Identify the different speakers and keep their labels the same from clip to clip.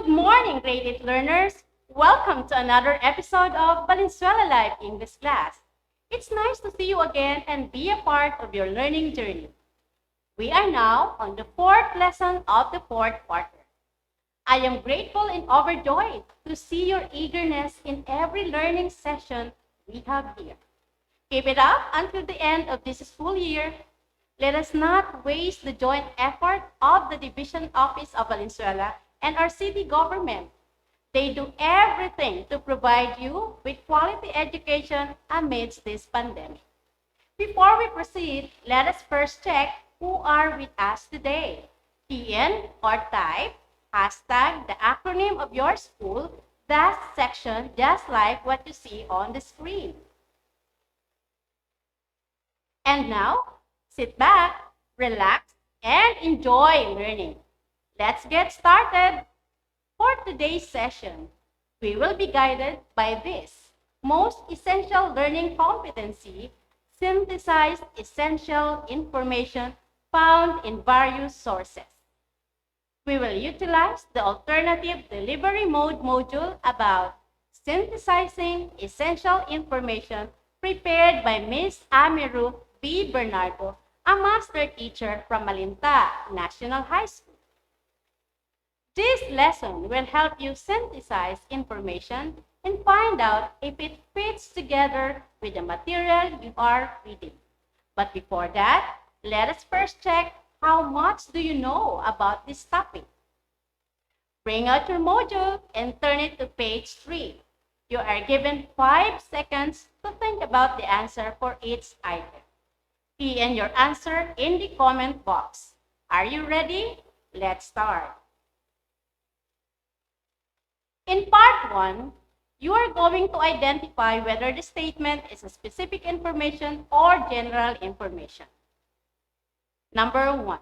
Speaker 1: Good morning, grade 8 learners. Welcome to another episode of Valenzuela Live English class. It's nice to see you again and be a part of your learning journey. We are now on the fourth lesson of the fourth quarter. I am grateful and overjoyed to see your eagerness in every learning session we have here. Keep it up until the end of this school year. Let us not waste the joint effort of the Division Office of Valenzuela and our city government. They do everything to provide you with quality education amidst this pandemic. Before we proceed, let us first check who are with us today. Key in or type hashtag the acronym of your school, that section, just like what you see on the screen. And now, sit back, relax, and enjoy learning. Let's get started. For today's session, we will be guided by this most essential learning competency, synthesized essential information found in various sources. We will utilize the alternative delivery mode module about synthesizing essential information prepared by Ms. Amiru B. Bernardo, a master teacher from Malinta National High School. This lesson will help you synthesize information and find out if it fits together with the material you are reading. But before that, let us first check how much do you know about this topic. Bring out your module and turn it to page 3. You are given 5 seconds to think about the answer for each item. Key in your answer in the comment box. Are you ready? Let's start. In part 1, you are going to identify whether the statement is a specific information or general information. Number 1.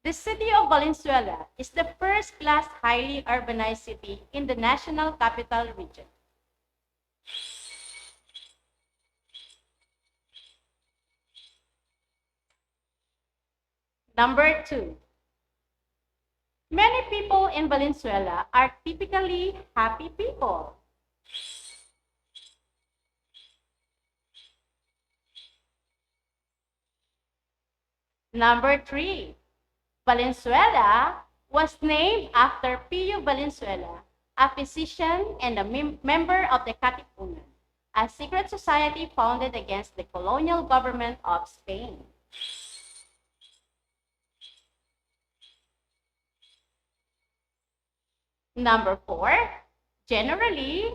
Speaker 1: The city of Valenzuela is the first-class highly urbanized city in the National Capital Region. Number 2. Many people in Valenzuela are typically happy people. Number 3. Valenzuela was named after Pio Valenzuela, a physician and a member of the Katipunan, a secret society founded against the colonial government of Spain. Number 4, generally,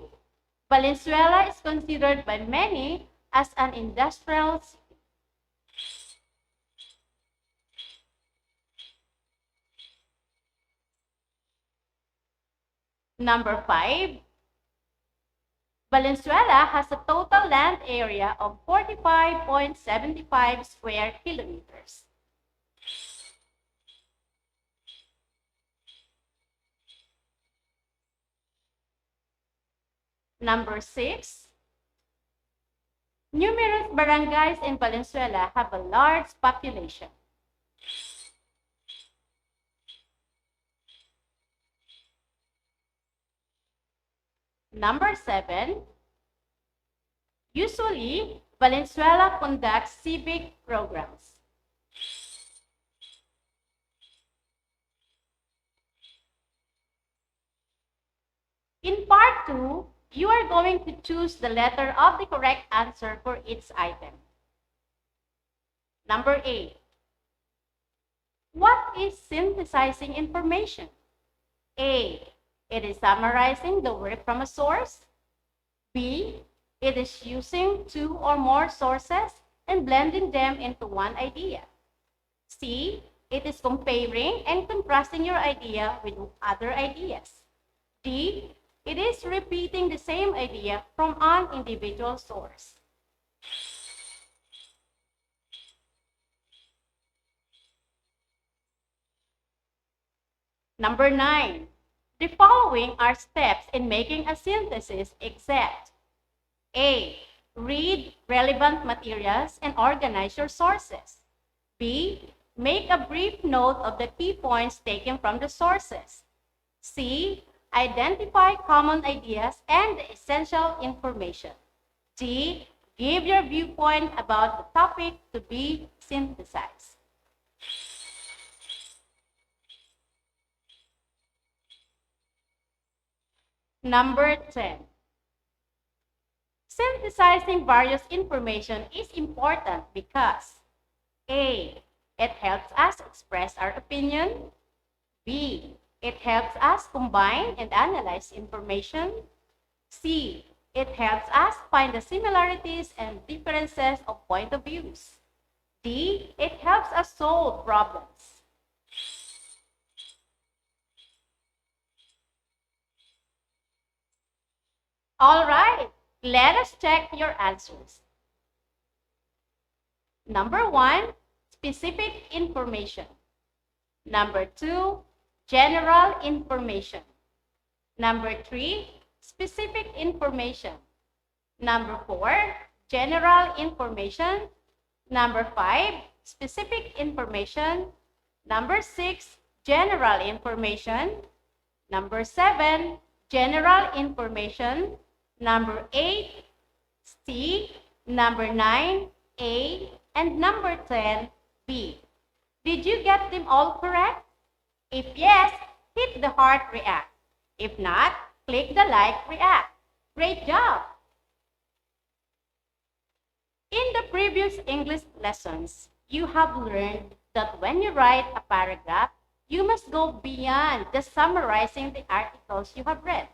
Speaker 1: Valenzuela is considered by many as an industrial city. Number 5, Valenzuela has a total land area of 45.75 square kilometers. Number 6, numerous barangays in Valenzuela have a large population. Number 7, usually Valenzuela conducts civic programs. In part 2, you are going to choose the letter of the correct answer for each item. Number 8. What is synthesizing information? A. It is summarizing the work from a source. B. It is using 2 or more sources and blending them into one idea. C. It is comparing and contrasting your idea with other ideas. D. It is repeating the same idea from an individual source. Number 9. The following are steps in making a synthesis except A. Read relevant materials and organize your sources. B. Make a brief note of the key points taken from the sources. C. Identify common ideas and essential information. D. Give your viewpoint about the topic to be synthesized. Number 10. Synthesizing various information is important because A. It helps us express our opinion. B. It helps us combine and analyze information. C. It helps us find the similarities and differences of point of views. D. It helps us solve problems. All right, let us check your answers. Number 1, specific information. Number 2, general information. Number 3, specific information. Number 4, general information. Number 5, specific information. Number 6, general information. Number 7, general information. Number 8, C. Number 9, A. And number 10, B. Did you get them all correct? If yes, hit the heart react. If not, click the like react. Great job! In the previous English lessons, you have learned that when you write a paragraph, you must go beyond just summarizing the articles you have read.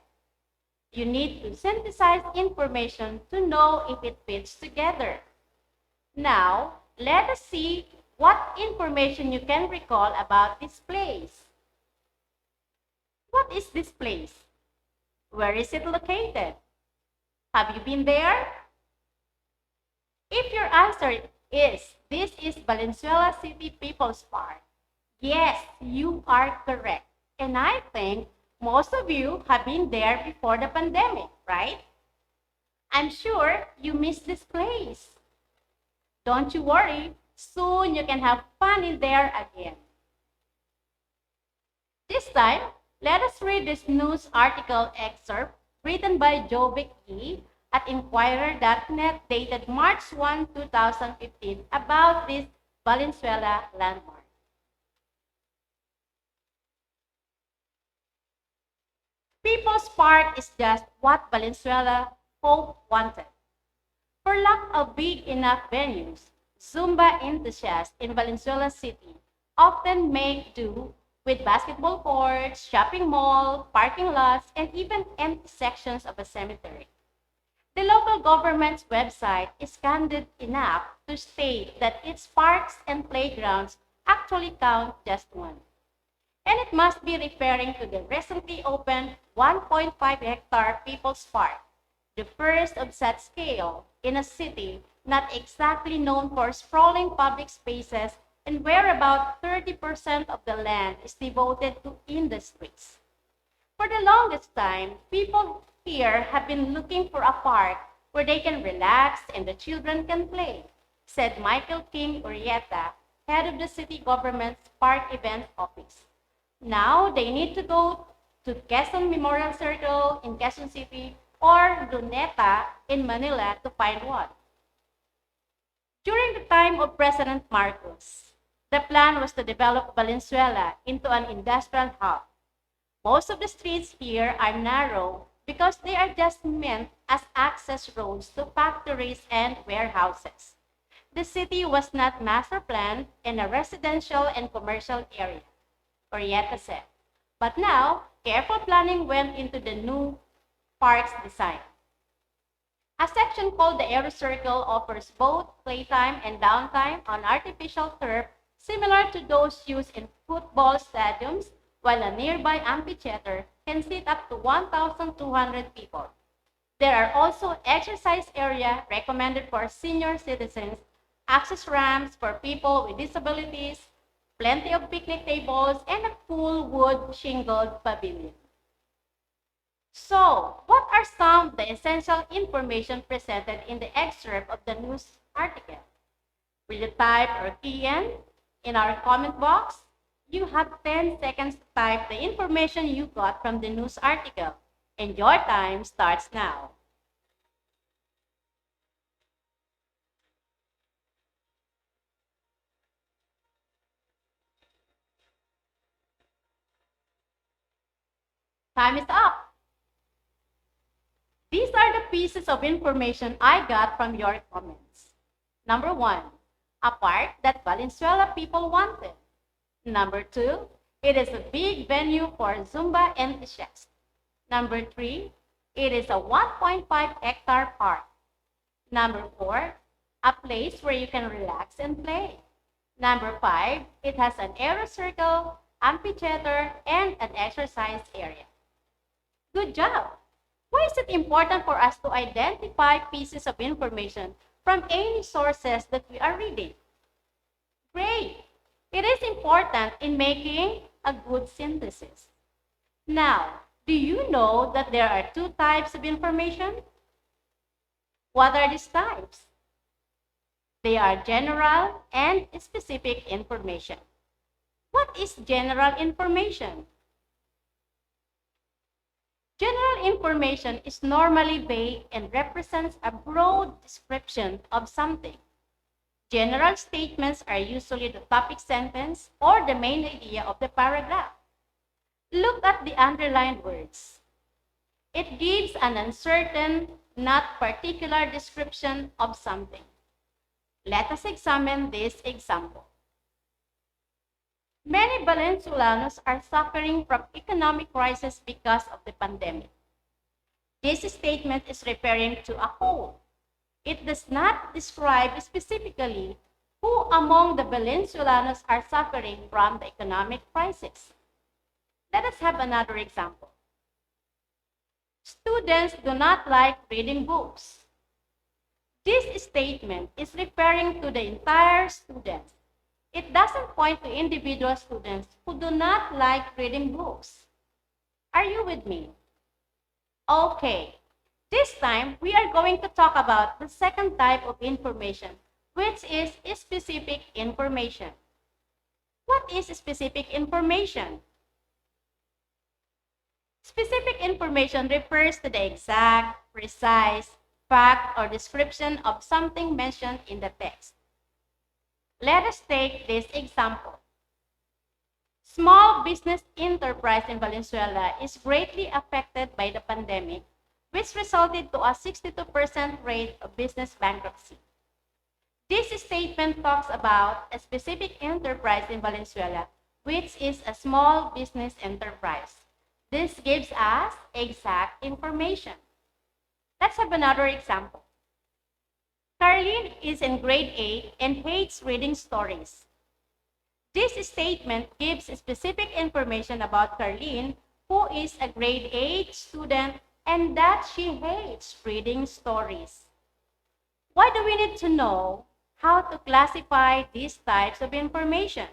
Speaker 1: You need to synthesize information to know if it fits together. Now, let us see what information you can recall about this place. What is this place? Where is it located? Have you been there? If your answer is, this is Valenzuela City People's Park, yes, you are correct. And I think most of you have been there before the pandemic, right? I'm sure you missed this place. Don't you worry, soon you can have fun in there again. This time, let us read this news article excerpt written by Jovic E. at Inquirer.net dated March 1, 2015 about this Valenzuela landmark. People's Park is just what Valenzuela folk wanted. For lack of big enough venues, Zumba enthusiasts in Valenzuela City often make do with basketball courts, shopping mall, parking lots, and even empty sections of a cemetery. The local government's website is candid enough to state that its parks and playgrounds actually count just one. And it must be referring to the recently opened 1.5-hectare People's Park, the first of such scale in a city not exactly known for sprawling public spaces and where about 30% of the land is devoted to industries. For the longest time, people here have been looking for a park where they can relax and the children can play, said Michael King Urieta, head of the city government's park event office. Now they need to go to Quezon Memorial Circle in Quezon City or Luneta in Manila to find one. During the time of President Marcos, the plan was to develop Valenzuela into an industrial hub. Most of the streets here are narrow because they are just meant as access roads to factories and warehouses. The city was not master planned in a residential and commercial area, Orietta said. But now, careful planning went into the new park's design. A section called the Aero Circle offers both playtime and downtime on artificial turf similar to those used in football stadiums, while a nearby amphitheater can seat up to 1,200 people. There are also exercise areas recommended for senior citizens, access ramps for people with disabilities, plenty of picnic tables, and a cool wood shingled pavilion. So, what are some of the essential information presented in the excerpt of the news article? Will you type or key in our comment box? You have 10 seconds to type the information you got from the news article, and your time starts now. Time is up. These are the pieces of information I got from your comments. Number 1, a park that Valenzuela people wanted. Number 2, it is a big venue for Zumba enthusiasts. Number 3, it is a 1.5-hectare park. Number 4, a place where you can relax and play. Number 5, it has an aero circle, amphitheater, and an exercise area. Good job! Why is it important for us to identify pieces of information from any sources that we are reading? Great! It is important in making a good synthesis. Now, do you know that there are 2 types of information? What are these types? They are general and specific information. What is general information? General information is normally vague and represents a broad description of something. General statements are usually the topic sentence or the main idea of the paragraph. Look at the underlined words. It gives an uncertain, not particular description of something. Let us examine this example. Many Venezuelanos are suffering from economic crisis because of the pandemic. This statement is referring to a whole. It does not describe specifically who among the Venezuelanos are suffering from the economic crisis. Let us have another example. Students do not like reading books. This statement is referring to the entire students. It doesn't point to individual students who do not like reading books. Are you with me? Okay, this time we are going to talk about the second type of information, which is specific information. What is specific information? Specific information refers to the exact, precise, fact, or description of something mentioned in the text. Let us take this example. Small business enterprise in Valenzuela is greatly affected by the pandemic, which resulted to a 62% rate of business bankruptcy. This statement talks about a specific enterprise in Valenzuela, which is a small business enterprise. This gives us exact information. Let's have another example. Carlene is in grade 8 and hates reading stories. This statement gives specific information about Carlene, who is a grade 8 student, and that she hates reading stories. Why do we need to know how to classify these types of information?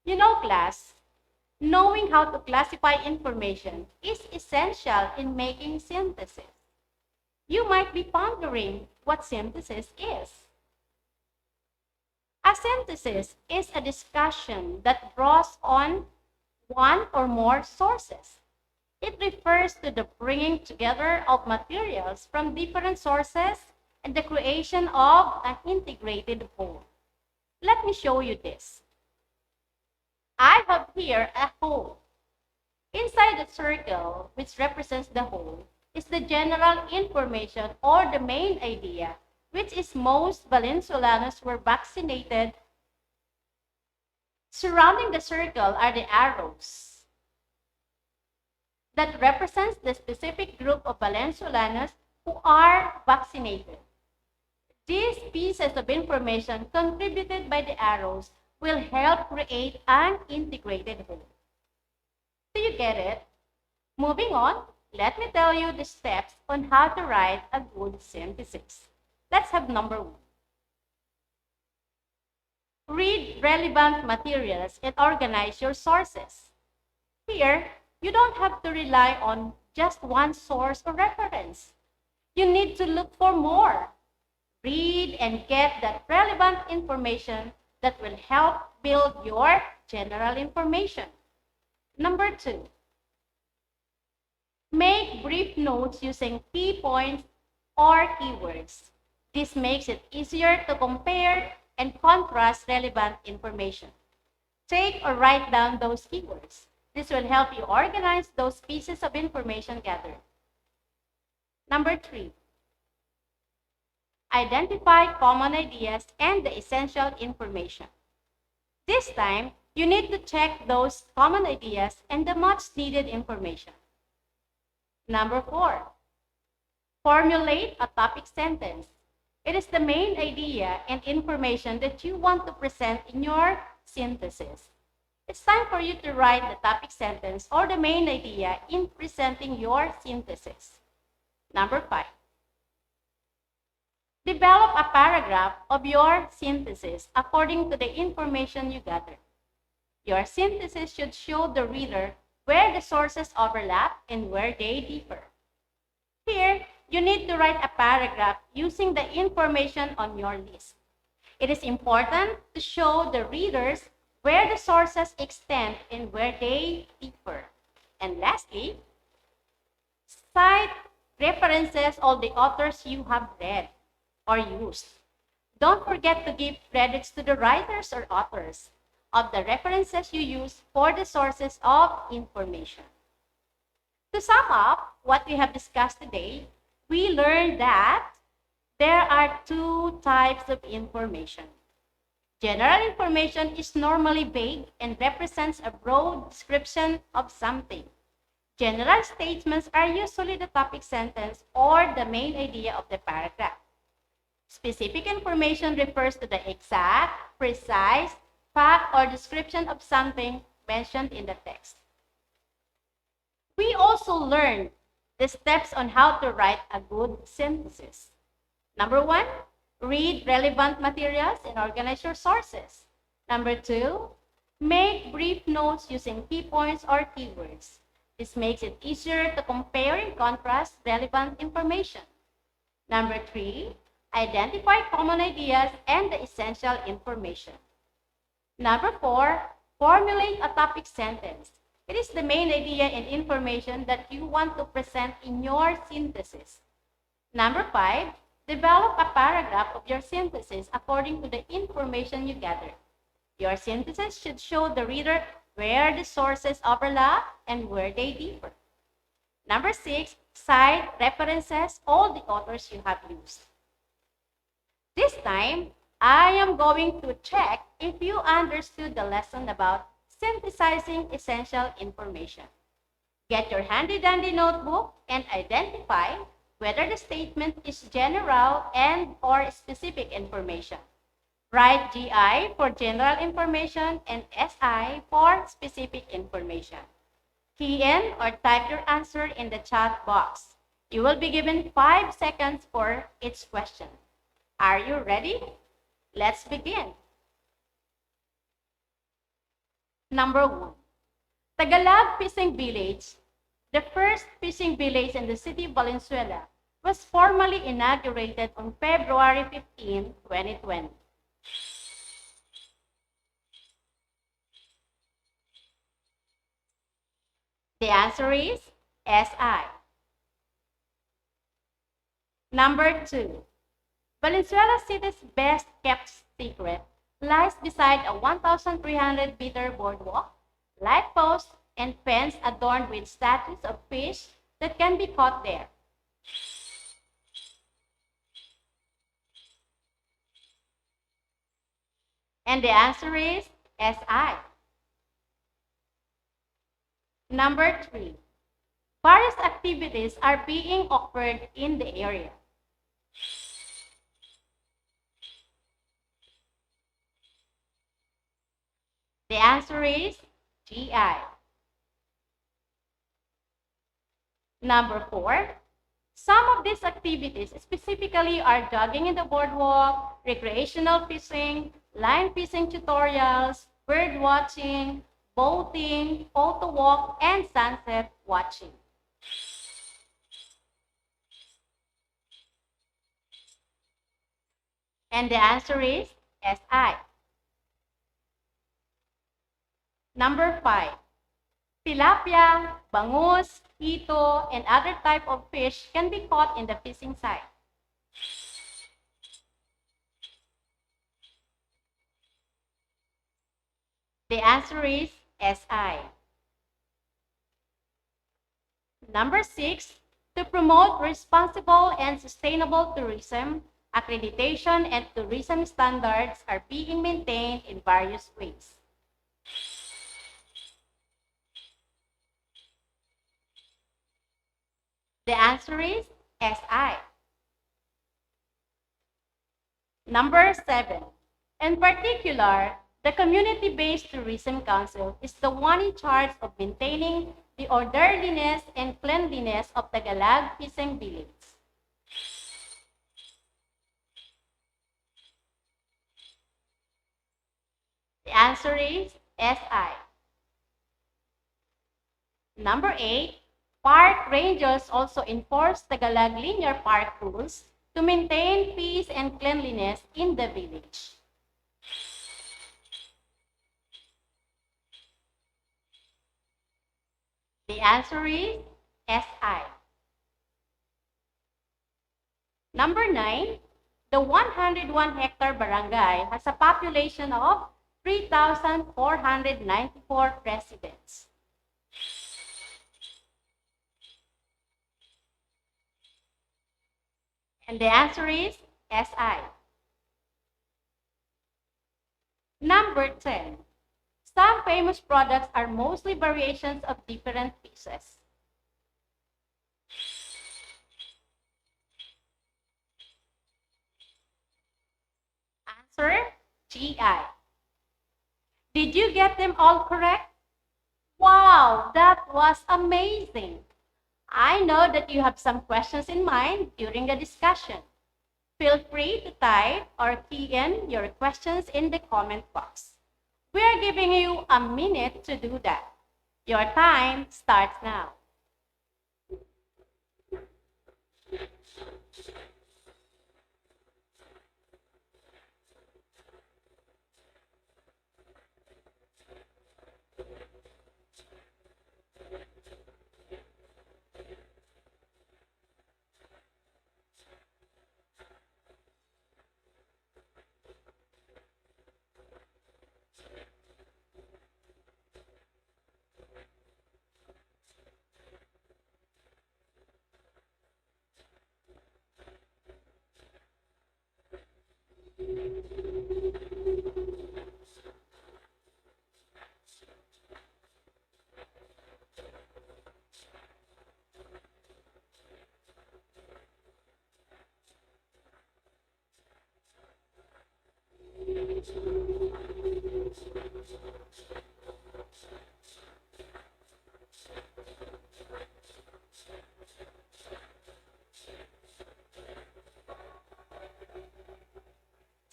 Speaker 1: You know, class, knowing how to classify information is essential in making synthesis. You might be pondering what synthesis is. A synthesis is a discussion that draws on one or more sources. It refers to the bringing together of materials from different sources and the creation of an integrated whole. Let me show you this. I have here a whole. Inside the circle, which represents the whole, is the general information or the main idea, which is most Venezuelanos were vaccinated. Surrounding the circle are the arrows that represents the specific group of Venezuelanos who are vaccinated. These pieces of information contributed by the arrows will help create an integrated whole. Do you get it? Moving on, let me tell you the steps on how to write a good synthesis. Let's have number 1. Read relevant materials and organize your sources. Here, you don't have to rely on just one source or reference. You need to look for more. Read and get that relevant information that will help build your general information. Number 2, make brief notes using key points or keywords. This makes it easier to compare and contrast relevant information. Take or write down those keywords. This will help you organize those pieces of information gathered. Number 3, identify common ideas and the essential information. This time, you need to check those common ideas and the much needed information. Number 4, formulate a topic sentence. It is the main idea and information that you want to present in your synthesis. It's time for you to write the topic sentence or the main idea in presenting your synthesis. Number 5, develop a paragraph of your synthesis according to the information you gathered. Your synthesis should show the reader where the sources overlap and where they differ. Here, you need to write a paragraph using the information on your list. It is important to show the readers where the sources extend and where they differ. And lastly, cite references all the authors you have read or used. Don't forget to give credits to the writers or authors of the references you use for the sources of information. To sum up what we have discussed today, we learned that there are two types of information. General information is normally vague and represents a broad description of something. General statements are usually the topic sentence or the main idea of the paragraph. Specific information refers to the exact, precise, fact, or description of something mentioned in the text. We also learned the steps on how to write a good synthesis. Number 1, read relevant materials and organize your sources. Number 2, make brief notes using key points or keywords. This makes it easier to compare and contrast relevant information. Number 3, identify common ideas and the essential information. Number 4, formulate a topic sentence. It is the main idea and information that you want to present in your synthesis. Number 5, develop a paragraph of your synthesis according to the information you gathered. Your synthesis should show the reader where the sources overlap and where they differ. Number 6, cite references all the authors you have used. This time, I am going to check if you understood the lesson about synthesizing essential information. Get your handy-dandy notebook and identify whether the statement is general and or specific information. Write GI for general information and SI for specific information. Key in or type your answer in the chat box. You will be given 5 seconds for each question. Are you ready? Let's begin. Number 1, Tagalog Fishing Village, the first fishing village in the city of Valenzuela, was formally inaugurated on February 15, 2020. The answer is SI. Number 2, Valenzuela City's best kept secret lies beside a 1,300-meter boardwalk, light posts, and fence adorned with statues of fish that can be caught there. And the answer is SI. Number 3, various activities are being offered in the area. The answer is GI. Number 4, some of these activities specifically are jogging in the boardwalk, recreational fishing, line fishing tutorials, bird watching, boating, photo walk, and sunset watching. And the answer is SI. Number 5. Tilapia, bangus, hito, and other type of fish can be caught in the fishing site. The answer is SI. Number 6, to promote responsible and sustainable tourism, accreditation and tourism standards are being maintained in various ways. The answer is SI. Number 7, in particular, the Community-Based Tourism Council is the one in charge of maintaining the orderliness and cleanliness of Tagalog Fishing Village. The answer is SI. Number 8, park rangers also enforce Tagalog linear park rules to maintain peace and cleanliness in the village. The answer is SI. Number 9, the 101-hectare barangay has a population of 3,494 residents. And the answer is SI. Number 10. Some famous products are mostly variations of different pieces. Answer, GI. Did you get them all correct? Wow, that was amazing. I know that you have some questions in mind during the discussion. Feel free to type or key in your questions in the comment box. We are giving you a minute to do that. Your time starts now.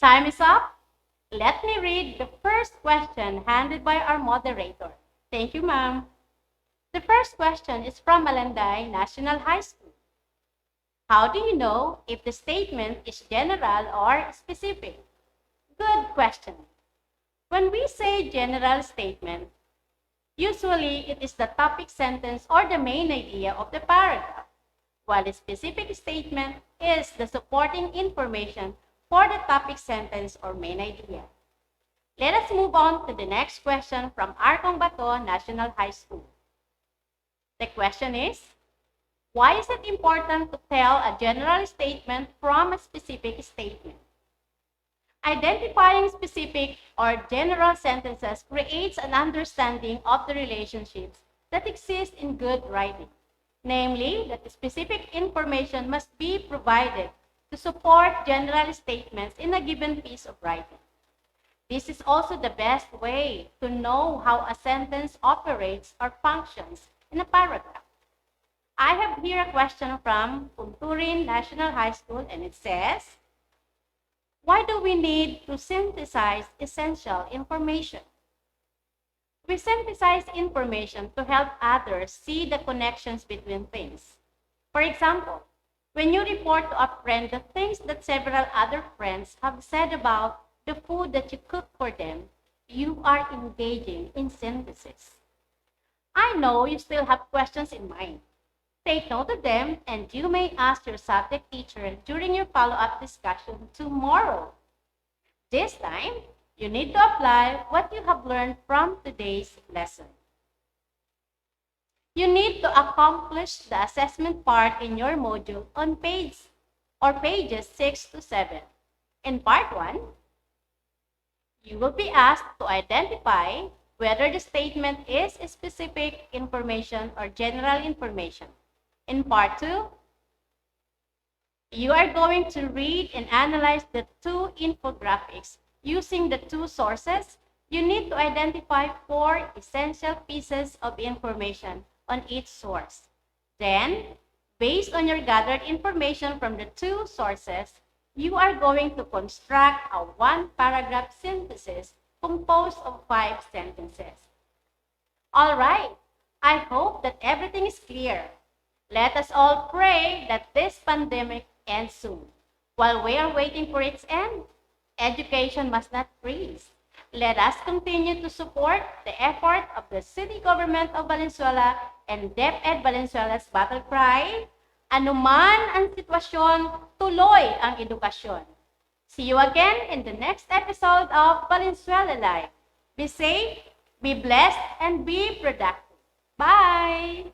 Speaker 1: Time is up. Let me read the first question handed by our moderator. Thank you, ma'am. The first question is from Malanday National High School. How do you know if the statement is general or specific? Good question. When we say general statement, usually it is the topic sentence or the main idea of the paragraph, while the specific statement is the supporting information for the topic sentence or main idea. Let us move on to the next question from Arcong Bato National High School. The question is, why is it important to tell a general statement from a specific statement? Identifying specific or general sentences creates an understanding of the relationships that exist in good writing, namely that the specific information must be provided to support general statements in a given piece of writing. This is also the best way to know how a sentence operates or functions in a paragraph. I have here a question from Punturin National High School, and it says, why do we need to synthesize essential information? We synthesize information to help others see the connections between things. For example, when you report to a friend the things that several other friends have said about the food that you cook for them, you are engaging in synthesis. I know you still have questions in mind. Take note of them, and you may ask your subject teacher during your follow-up discussion tomorrow. This time, you need to apply what you have learned from today's lesson. You need to accomplish the assessment part in your module on pages 6 to 7. In part 1, you will be asked to identify whether the statement is specific information or general information. In part 2, you are going to read and analyze the two infographics. Using the two sources, you need to identify 4 essential pieces of information on each source. Then, based on your gathered information from the two sources, you are going to construct a 1-paragraph synthesis composed of 5 sentences. All right, I hope that everything is clear. Let us all pray that this pandemic ends soon. While we are waiting for its end, education must not freeze. Let us continue to support the effort of the City Government of Valenzuela and DepEd Valenzuela's battle cry, anuman ang sitwasyon, tuloy ang edukasyon. See you again in the next episode of Valenzuela Live. Be safe, be blessed, and be productive. Bye!